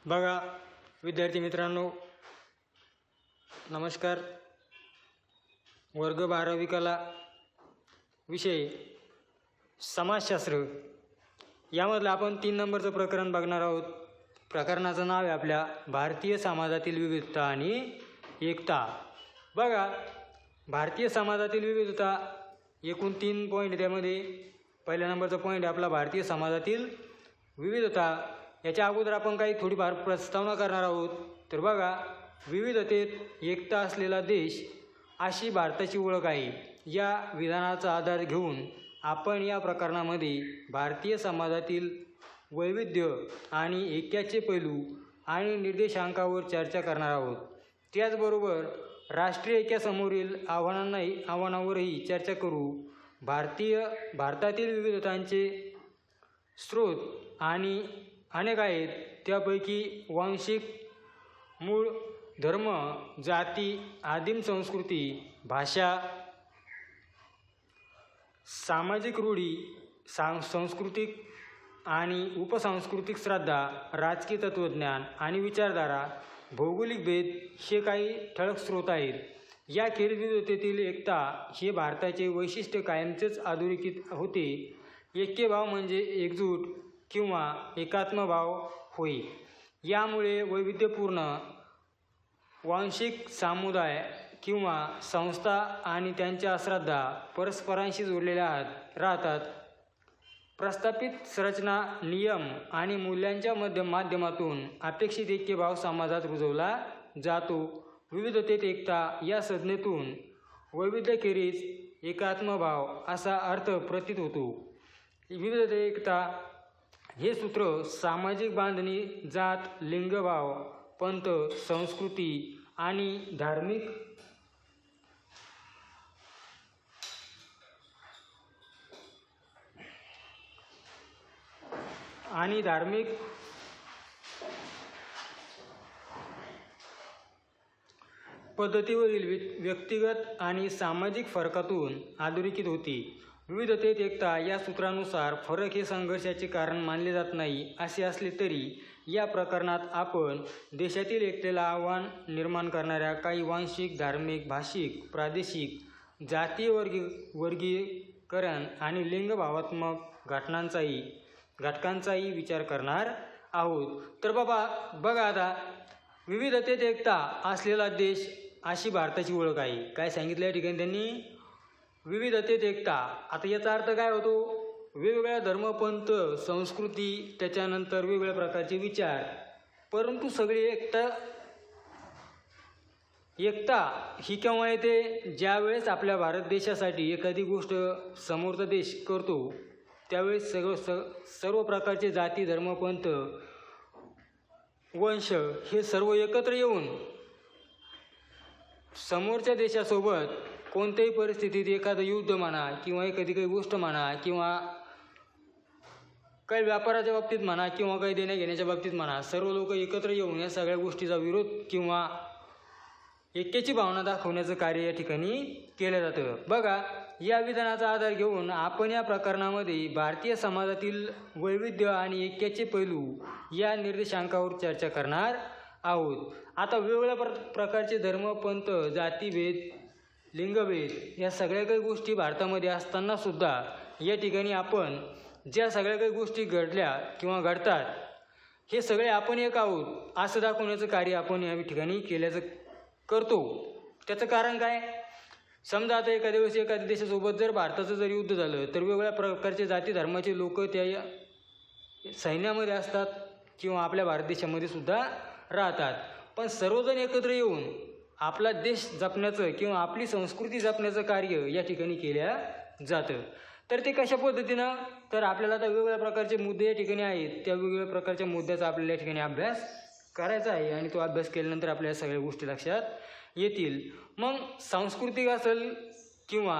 बघा विद्यार्थी मित्रांनो, नमस्कार. वर्ग 12वी कला विषय समाजशास्त्र यामधलं आपण 3 नंबरचं प्रकरण बघणार आहोत. प्रकरणाचं नाव आहे आपल्या भारतीय समाजातील विविधता आणि एकता. बघा, भारतीय समाजातील विविधता एकूण 3 पॉईंट. त्यामध्ये पहिल्या नंबरचा पॉईंट आपला भारतीय समाजातील विविधता. याच्या अगोदर आपण काही थोडीफार प्रस्तावना करणार आहोत. तर बघा, विविधतेत एकता असलेला देश अशी भारताची ओळख आहे. या विधानाचा आधार घेऊन आपण या प्रकरणामध्ये भारतीय समाजातील वैविध्य आणि ऐक्याचे पैलू आणि निर्देशांकावर चर्चा करणार आहोत. त्याचबरोबर राष्ट्रीय ऐक्यासमोरील आव्हानावरही चर्चा करू. भारतातील विविधतांचे स्रोत आणि अनेक आहेत. त्यापैकी वांशिक, मूळ, धर्म, जाती, आदिम संस्कृती, भाषा, सामाजिक रूढी, सांस्कृतिक आणि उपसांस्कृतिक श्रद्धा, राजकीय तत्त्वज्ञान आणि विचारधारा, भौगोलिक भेद हे काही ठळक स्रोत आहेत. याखेरीज विविधतेतील एकता हे भारताचे वैशिष्ट्य कायमचेच अधोरेखित होते. ऐक्यभाव म्हणजे एकजूट किंवा एकात्मभाव होय. यामुळे वैविध्यपूर्ण वांशिक समुदाय किंवा संस्था आणि त्यांच्या श्रद्धा परस्परांशी जोडलेल्या राहतात. प्रस्थापित संरचना, नियम आणि मूल्यांच्या माध्यमातून अपेक्षित ऐक्यभाव समाजात रुजवला जातो. विविधतेत एकता या संज्ञेतून वैविध्याखेरीज एकात्मभाव असा अर्थ प्रतीत होतो. विविधतेत एकता हे सूत्र सामाजिक बांधणी, जात, लिंगभाव, पंथ, संस्कृती आणि धार्मिक पद्धतीवरील व्यक्तिगत आणि सामाजिक फरकातून अधोरेखित होती. विविधतेत एकता या सूत्रानुसार फरक हे संघर्षाचे कारण मानले जात नाही. असे असले तरी या प्रकरणात आपण देशातील एकतेला आव्हान निर्माण करणाऱ्या काही वांशिक, धार्मिक, भाषिक, प्रादेशिक, जातीय वर्गीकरण आणि लिंगभावात्मक घटकांचाही विचार करणार आहोत. तर बघा आता, विविधतेत एकता असलेला देश अशी भारताची ओळख आहे. काय सांगितलं या ठिकाणी त्यांनी? विविधतेत एकता. आता याचा अर्थ काय होतो? वेगवेगळ्या धर्म, पंथ, संस्कृती, त्याच्यानंतर वेगवेगळ्या प्रकारचे विचार, परंतु सगळी एकता ही केव्हा येते? ज्यावेळेस आपल्या भारत देशासाठी एखादी गोष्ट समोरचा देश करतो त्यावेळेस सर्व प्रकारचे जाती, धर्म, पंथ, वंश हे सर्व एकत्र येऊन समोरच्या देशासोबत कोणत्याही परिस्थितीत एखादं युद्ध म्हणा किंवा एखादी काही गोष्ट म्हणा किंवा काही व्यापाराच्या बाबतीत म्हणा किंवा काही देण्या घेण्याच्या बाबतीत म्हणा, सर्व लोक एकत्र येऊन या सगळ्या गोष्टीचा विरोध किंवा ऐक्याची भावना दाखवण्याचं कार्य या ठिकाणी केलं जातं. बघा, या विधानाचा आधार घेऊन आपण या प्रकरणामध्ये भारतीय समाजातील वैविध्य आणि ऐक्याचे पैलू या निर्देशांकावर चर्चा करणार आहोत. आता वेगवेगळ्या प्रकारचे धर्म, पंथ, जातीभेद, लिंगभेद या सगळ्या काही गोष्टी भारतामध्ये असताना सुद्धा या ठिकाणी आपण ज्या सगळ्या काही गोष्टी घडल्या किंवा घडतात हे सगळे आपण एक आहोत असं दाखवण्याचं कार्य आपण या ठिकाणी करतो. त्याचं कारण काय? समजा आता एखाद्या वेळेस एखाद्या देशासोबत जर भारताचं जर युद्ध झालं तर वेगवेगळ्या प्रकारचे जाती धर्माचे लोक त्या सैन्यामध्ये असतात किंवा आपल्या भारत देशामध्ये सुद्धा राहतात. पण सर्वजण एकत्र येऊन आपला देश जपण्याचं किंवा आपली संस्कृती जपण्याचं कार्य या ठिकाणी केल्या जातं. तर ते कशा पद्धतीनं? तर आपल्याला आता वेगवेगळ्या प्रकारचे मुद्दे या ठिकाणी आहेत. त्या वेगवेगळ्या प्रकारच्या मुद्द्याचा आपल्याला या ठिकाणी अभ्यास करायचा आहे आणि तो अभ्यास केल्यानंतर आपल्याला सगळ्या गोष्टी लक्षात येतील. मग सांस्कृतिक असेल किंवा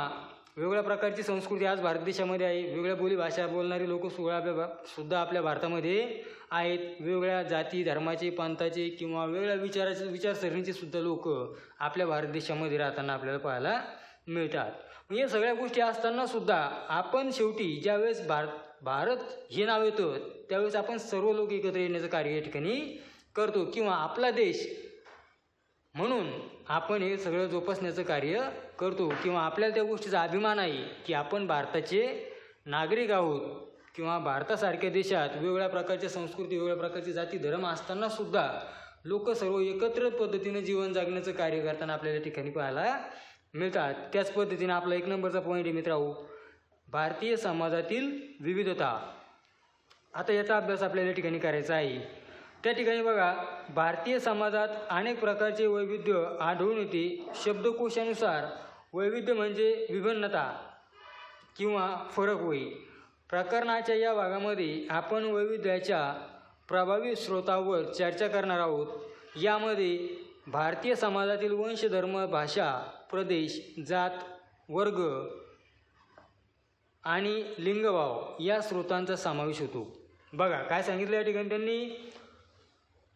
वेगवेगळ्या प्रकारची संस्कृती आज भारत देशामध्ये आहे. वेगवेगळ्या बोलीभाषा बोलणारे लोक सुद्धा आपल्या भारतामध्ये आहेत. वेगवेगळ्या जाती धर्माचे, पंथाचे किंवा वेगवेगळ्या विचारसरणीचे सुद्धा लोक आपल्या भारत देशामध्ये राहताना आपल्याला पाहायला मिळतात. या सगळ्या गोष्टी असताना सुद्धा आपण शेवटी ज्यावेळेस भारत हे नाव येतं त्यावेळेस आपण सर्व लोक एकत्र येण्याचं कार्य या ठिकाणी करतो किंवा आपला देश म्हणून आपण हे सगळं जोपासण्याचं कार्य करतो किंवा आपल्याला त्या गोष्टीचा अभिमान आहे की आपण भारताचे नागरिक आहोत किंवा भारतासारख्या देशात वेगवेगळ्या प्रकारच्या संस्कृती, वेगवेगळ्या प्रकारचे जाती धर्म असतानासुद्धा लोक सर्व एकत्र पद्धतीने जीवन जगण्याचं कार्य करताना आपल्याला ठिकाणी पाहायला मिळतात. त्याच पद्धतीने आपला 1 नंबरचा पॉईंट आहे मित्रांनो, भारतीय समाजातील विविधता. आता याचा अभ्यास आपल्याला ठिकाणी करायचा आहे. त्या ठिकाणी बघा, भारतीय समाजात अनेक प्रकारचे वैविध्य आढळून येते. शब्दकोशानुसार वैविध्य म्हणजे विभिन्नता किंवा फरक होय. प्रकरणाच्या या भागामध्ये आपण वैविध्याच्या प्रभावी स्रोतावर चर्चा करणार आहोत. यामध्ये भारतीय समाजातील वंश, धर्म, भाषा, प्रदेश, जात, वर्ग आणि लिंगभाव या स्रोतांचा समावेश होतो. बघा काय सांगितलं या ठिकाणी त्यांनी,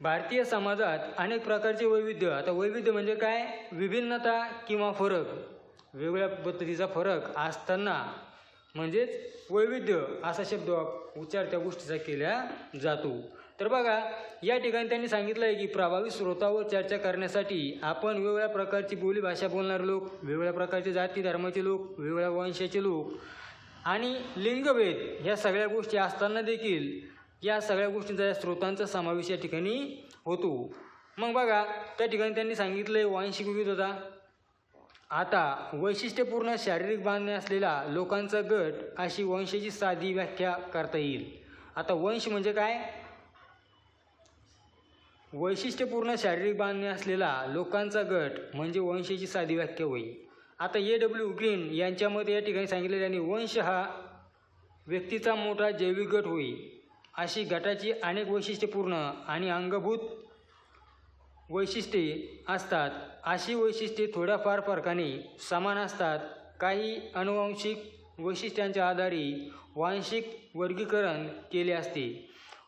भारतीय समाजात अनेक प्रकारचे वैविध्य. आता वैविध्य म्हणजे काय? विभिन्नता किंवा फरक, वेगवेगळ्या पद्धतीचा फरक असताना म्हणजेच वैविध्य असा शब्द उच्चार त्या गोष्टीचा केला जातो. तर बघा या ठिकाणी त्यांनी सांगितलं आहे की प्रभावी स्रोतावर चर्चा करण्यासाठी आपण वेगवेगळ्या प्रकारची बोलीभाषा बोलणारे लोक, वेगवेगळ्या प्रकारचे जाती धर्माचे लोक, वेगवेगळ्या वंशाचे लोक आणि लिंगभेद ह्या सगळ्या गोष्टी असताना देखील या सगळ्या गोष्टींचा या स्रोतांचा समावेश या ठिकाणी होतो. मग बघा त्या ठिकाणी त्यांनी सांगितलं आहे वांशिक विविधता. आता वैशिष्ट्यपूर्ण शारीरिक बांधणे असलेला लोकांचा गट अशी वंशाची साधी व्याख्या करता येईल. आता वंश म्हणजे काय? वैशिष्ट्यपूर्ण शारीरिक बांधणे असलेला लोकांचा गट म्हणजे वंशाची साधी व्याख्या होईल. आता A.W. ग्रीन यांच्यामध्ये या ठिकाणी सांगितले त्यांनी, वंश हा व्यक्तीचा मोठा जैविक गट होईल. अशी गटाची अनेक वैशिष्ट्यपूर्ण आणि अंगभूत वैशिष्ट्ये असतात. अशी वैशिष्ट्ये थोड्याफार फरकाने समान असतात. काही अनुवांशिक वैशिष्ट्यांच्या आधारे वांशिक वर्गीकरण केले असते.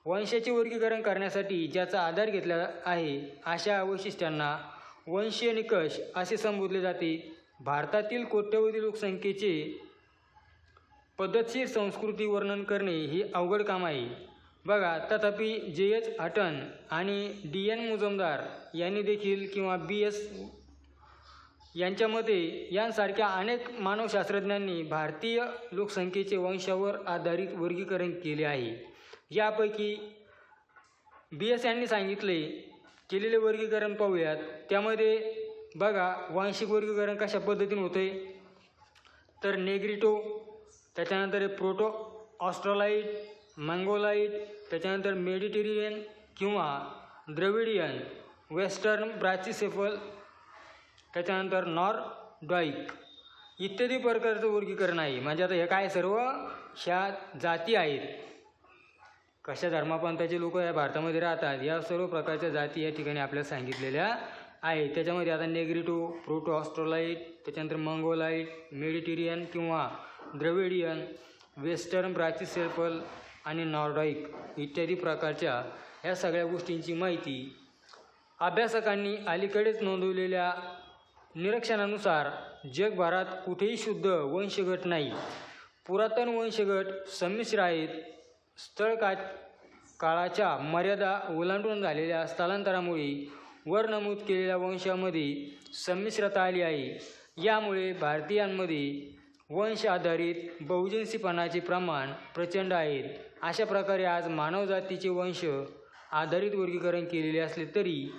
वंशाचे वर्गीकरण करण्यासाठी ज्याचा आधार घेतला आहे अशा वैशिष्ट्यांना वंशीय निकष असे संबोधले जाते. भारतातील कोट्यवधी लोकसंख्येचे पद्धतशीर संस्कृती वर्णन करणे हे अवघड काम आहे. बघा तथापि J.H. हटन आणि D.N. मुजुमदार यांनी देखील किंवा B.S. यांच्या मते यांसारख्या अनेक मानवशास्त्रज्ञांनी भारतीय लोकसंख्येचे वंशावर आधारित वर्गीकरण केले आहे. यापैकी B.S. यांनी सांगितले केलेले वर्गीकरण पाहूयात. त्यामध्ये बघा वांशिक वर्गीकरण कशा पद्धतीने होते तर नेग्रिटो, त्याच्यानंतर प्रोटो ऑस्ट्रोलाइट, मंगोलाइट, त्याच्यानंतर मेडिटेरियन किंवा द्रविडियन, वेस्टर्न ब्राचिसेफल, त्याच्यानंतर नॉर्डॉइक इत्यादी प्रकारचं वर्गीकरण आहे. म्हणजे आता हे काय सर्व ह्या जाती आहेत. कशा धर्मपंथाचे लोक या भारतामध्ये राहतात या सर्व प्रकारच्या जाती या ठिकाणी आपल्याला सांगितलेल्या आहेत. त्याच्यामध्ये आता नेग्रिटो, प्रोटो ऑस्ट्रोलाइट, त्याच्यानंतर मंगोलाइट, मेडिटेरियन किंवा द्रविडियन, वेस्टर्न ब्राचिसेफल आणि नॉर्डॉइक इत्यादी प्रकारच्या ह्या सगळ्या गोष्टींची माहिती अभ्यासकांनी अलीकडेच नोंदवलेल्या निरीक्षणानुसार जगभरात कुठेही शुद्ध वंशगट नाही. पुरातन वंशगट संमिश्र आहेत. स्थळ काळाच्या मर्यादा ओलांडून झालेल्या स्थलांतरामुळे वर नमूद केलेल्या वंशामध्ये संमिश्रता आली आहे. यामुळे भारतीयांमध्ये वंश आधारित बहुजिन्सीपणाचे प्रमाण प्रचंड आहे. अशा प्रकारे आज मानवजातीचे वंश आधारित वर्गीकरण केलेले असले तरी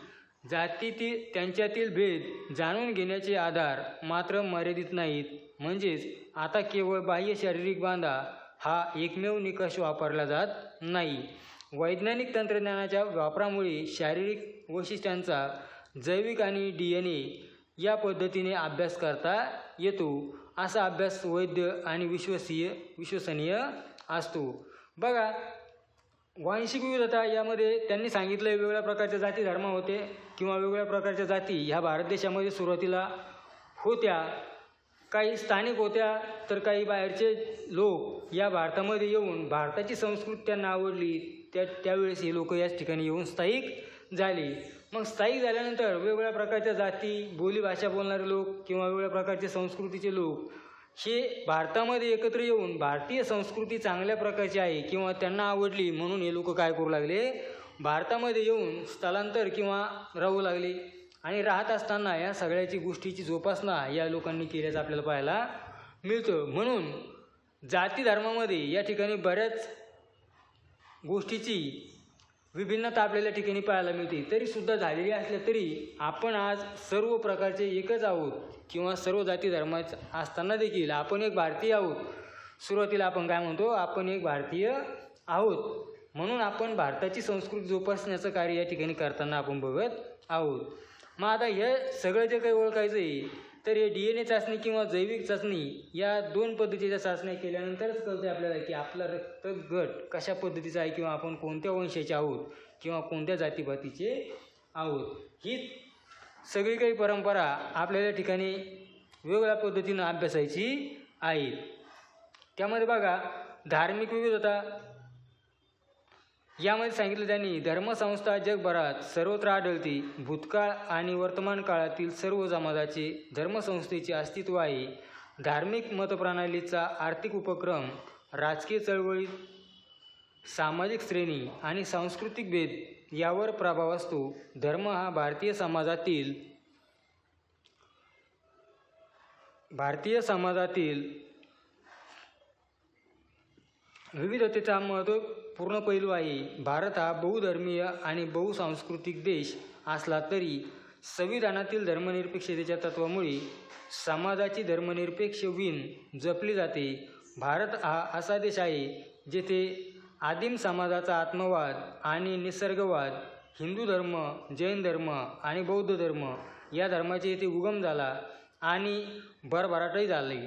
जातीतील त्यांच्यातील भेद जाणून घेण्याचे आधार मात्र मर्यादित नाहीत. म्हणजेच आता केवळ बाह्य शारीरिक बांधा हा एकमेव निकष वापरला जात नाही. वैज्ञानिक तंत्रज्ञानाच्या वापरामुळे शारीरिक वैशिष्ट्यांचा जैविक आणि DNA या पद्धतीने अभ्यास करता येतो. असा अभ्यास वैध आणि विश्वसनीय असतो. बघा वांशिक विविधता यामध्ये त्यांनी सांगितलं वेगवेगळ्या प्रकारच्या जाती धर्म होते किंवा वेगवेगळ्या प्रकारच्या जाती ह्या भारत देशामध्ये सुरुवातीला होत्या. काही स्थानिक होत्या तर काही बाहेरचे लोक या भारतामध्ये येऊन भारताची संस्कृती त्यांना आवडली. त्यावेळेस हे लोक याच ठिकाणी येऊन स्थायिक झाले. मग स्थायिक झाल्यानंतर वेगवेगळ्या प्रकारच्या जाती, बोलीभाषा बोलणारे लोक किंवा वेगवेगळ्या प्रकारचे संस्कृतीचे लोक हे भारतामध्ये एकत्र येऊन भारतीय संस्कृती चांगल्या प्रकारची आहे किंवा त्यांना आवडली म्हणून हे लोक काय करू लागले, भारतामध्ये येऊन स्थलांतर किंवा राहू लागले आणि राहत असताना या सगळ्याची गोष्टीची जोपासना या लोकांनी केल्याचं आपल्याला पाहायला मिळतं. म्हणून जाती धर्मामध्ये या ठिकाणी बऱ्याच गोष्टीची विभिन्नता आपल्याला ठिकाणी पाहायला मिळते. तरीसुद्धा झालेली असल्या तरी आपण आज सर्व प्रकारचे एकच आहोत किंवा सर्व जाती धर्माचे असताना देखील आपण एक भारतीय आहोत. सुरुवातीला आपण काय म्हणतो, आपण एक भारतीय आहोत. म्हणून आपण भारताची संस्कृती जोपासण्याचं कार्य या ठिकाणी करताना आपण बघत आहोत. मग आता हे सगळं जे काही ओळखायचं आहे तर हे DNA चाचणी किंवा जैविक चाचणी या 2 पद्धतीच्या चाचण्या केल्यानंतरच कळते आपल्याला की आपला रक्तगट कशा पद्धतीचा आहे किंवा आपण कोणत्या वंशाचे आहोत किंवा कोणत्या जातीपातीचे आहोत. ही सगळी काही परंपरा आपल्याला ठिकाणी वेगवेगळ्या पद्धतीनं अभ्यासायची आहे. त्यामध्ये बघा धार्मिक विविधता यामध्ये सांगितलं त्यांनी, धर्मसंस्था जगभरात सर्वत्र आढळते. भूतकाळ आणि वर्तमान काळातील सर्व समाजाचे धर्मसंस्थेचे अस्तित्व आहे. धार्मिक मतप्रणालीचा आर्थिक उपक्रम, राजकीय चळवळी, सामाजिक श्रेणी आणि सांस्कृतिक भेद यावर प्रभाव असतो. धर्म हा भारतीय समाजातील विविधतेचा महत्त्वपूर्ण पैलू आहे. भारत हा बहुधर्मीय आणि बहुसांस्कृतिक देश असला तरी संविधानातील धर्मनिरपेक्षतेच्या तत्वामुळे समाजाची धर्मनिरपेक्ष वीण जपली जाते. भारत हा असा देश आहे जेथे आदिम समाजाचा आत्मवाद आणि निसर्गवाद, हिंदू धर्म, जैन धर्म आणि बौद्ध धर्म या धर्माचे येथे उगम झाला आणि भरभराटही झाली.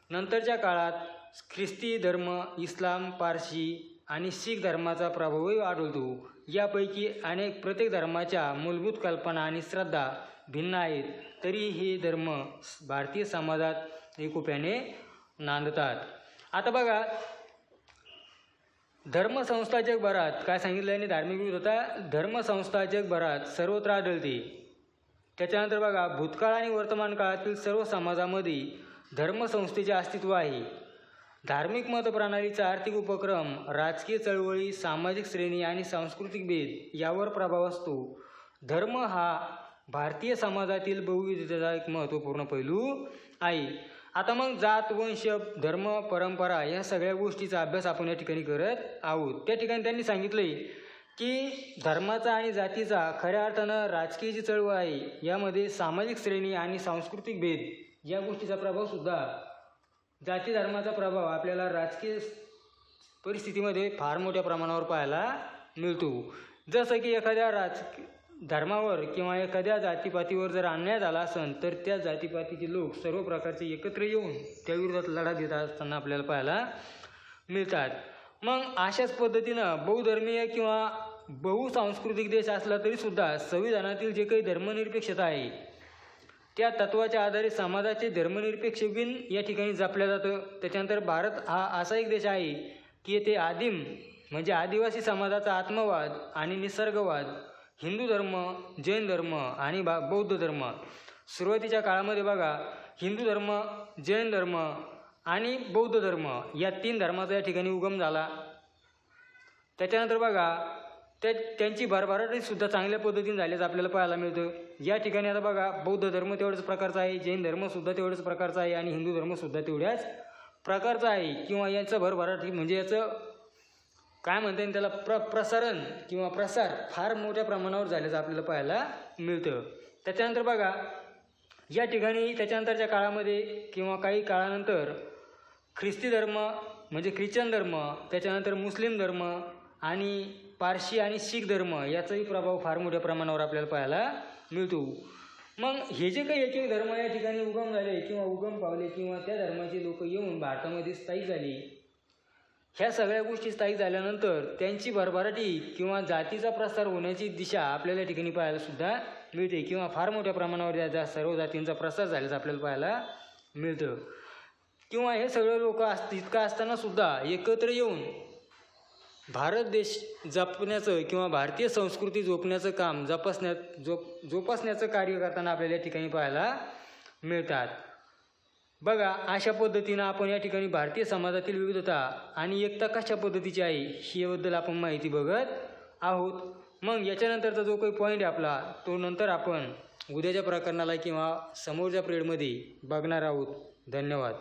नंतरच्या काळात ख्रिस्ती धर्म, इस्लाम, पारशी आणि शीख धर्माचा प्रभावही आढळतो. यापैकी प्रत्येक धर्माच्या मूलभूत कल्पना आणि श्रद्धा भिन्न आहेत, तरी हे धर्म भारतीय समाजात एकोप्याने नांदतात. आता बघा धर्मसंस्था जगभरात काय सांगितलं आहे, धार्मिक विविधता धर्मसंस्था जगभरात सर्वत्र आढळते. त्याच्यानंतर बघा भूतकाळ आणि वर्तमान काळातील सर्व समाजामध्ये धर्मसंस्थेचे अस्तित्व आहे. धार्मिक मतप्रणालीचा आर्थिक उपक्रम, राजकीय चळवळी, सामाजिक श्रेणी आणि सांस्कृतिक भेद यावर प्रभाव असतो. धर्म हा भारतीय समाजातील बहुविधतेचा एक महत्त्वपूर्ण पैलू आहे. आता मग जात, वंश, धर्म, परंपरा या सगळ्या गोष्टीचा अभ्यास आपण या ठिकाणी करत आहोत. त्या ठिकाणी त्यांनी सांगितले की धर्माचा आणि जातीचा खऱ्या अर्थानं राजकीय जी चळवळ आहे यामध्ये सामाजिक श्रेणी आणि सांस्कृतिक भेद या गोष्टीचा प्रभावसुद्धा, जाती धर्माचा प्रभाव आपल्याला राजकीय परिस्थितीमध्ये फार मोठ्या प्रमाणावर पाहायला मिळतो. जसं की एखाद्या धर्मावर किंवा एखाद्या जातीपातीवर जर अन्याय झाला असेल तर त्या जातीपातीचे लोक सर्व प्रकारचे एकत्र येऊन त्या विरोधात लढा देत असताना आपल्याला पाहायला मिळतात. मग अशाच पद्धतीनं बहुधर्मीय किंवा बहुसांस्कृतिक देश असला तरीसुद्धा संविधानातील जे काही धर्मनिरपेक्षता आहे त्या तत्वाच्या आधारे समाजाचे धर्मनिरपेक्ष वीण या ठिकाणी जपल्या जातं. त्याच्यानंतर भारत हा असा एक देश आहे की येथे आदिवासी समाजाचा आत्मवाद आणि निसर्गवाद, हिंदू धर्म, जैन धर्म आणि बौद्ध धर्म, सुरुवातीच्या काळामध्ये बघा हिंदू धर्म, जैन धर्म आणि बौद्ध धर्म या 3 धर्माचा या ठिकाणी उगम झाला. त्याच्यानंतर बघा त्यांची भरभराटीसुद्धा चांगल्या पद्धतीने झाल्याचं आपल्याला पाहायला मिळतं. या ठिकाणी आता बघा बौद्ध धर्म तेवढ्याच प्रकारचा आहे, जैन धर्मसुद्धा तेवढ्याच प्रकारचा आहे आणि हिंदू धर्मसुद्धा तेवढ्याच प्रकारचा आहे. किंवा यांचं भरभराटी म्हणजे याचं काय म्हणता येईल त्याला प्रसारण किंवा प्रसार फार मोठ्या प्रमाणावर झाल्याचं आपल्याला पाहायला मिळतं. त्याच्यानंतर बघा या ठिकाणी त्याच्यानंतरच्या काळामध्ये किंवा काही काळानंतर ख्रिस्ती धर्म म्हणजे ख्रिश्चन धर्म, त्याच्यानंतर मुस्लिम धर्म आणि पारशी आणि शीख धर्म याचाही प्रभाव फार मोठ्या प्रमाणावर आपल्याला पाहायला मिळतो. मग हे जे काही एक धर्म या ठिकाणी उगम झाले किंवा उगम पावले किंवा त्या धर्माचे लोक येऊन भारतामध्ये स्थायिक झाली, ह्या सगळ्या गोष्टी स्थायिक झाल्यानंतर त्यांची भरभराटी किंवा जातीचा प्रसार होण्याची दिशा आपल्याला या ठिकाणी पाहायला सुद्धा मिळते किंवा फार मोठ्या प्रमाणावर या सर्व जातींचा प्रसार झाल्याचं आपल्याला पाहायला मिळतं. किंवा हे सगळे लोक इतकं असताना सुद्धा एकत्र येऊन भारत देश जपण्याचं किंवा भारतीय संस्कृती जोपासण्याचं काम जोपासण्याचं कार्य करताना आपल्याला या ठिकाणी पाहायला मिळतात. बघा अशा पद्धतीनं आपण या ठिकाणी भारतीय समाजातील विविधता आणि एकता कशा पद्धतीची आहे याबद्दल आपण माहिती बघत आहोत. मग याच्यानंतरचा जो काही पॉईंट आहे आपला तो नंतर आपण उद्याच्या प्रकरणाला किंवा समोरच्या पिरियडमध्ये बघणार आहोत. धन्यवाद.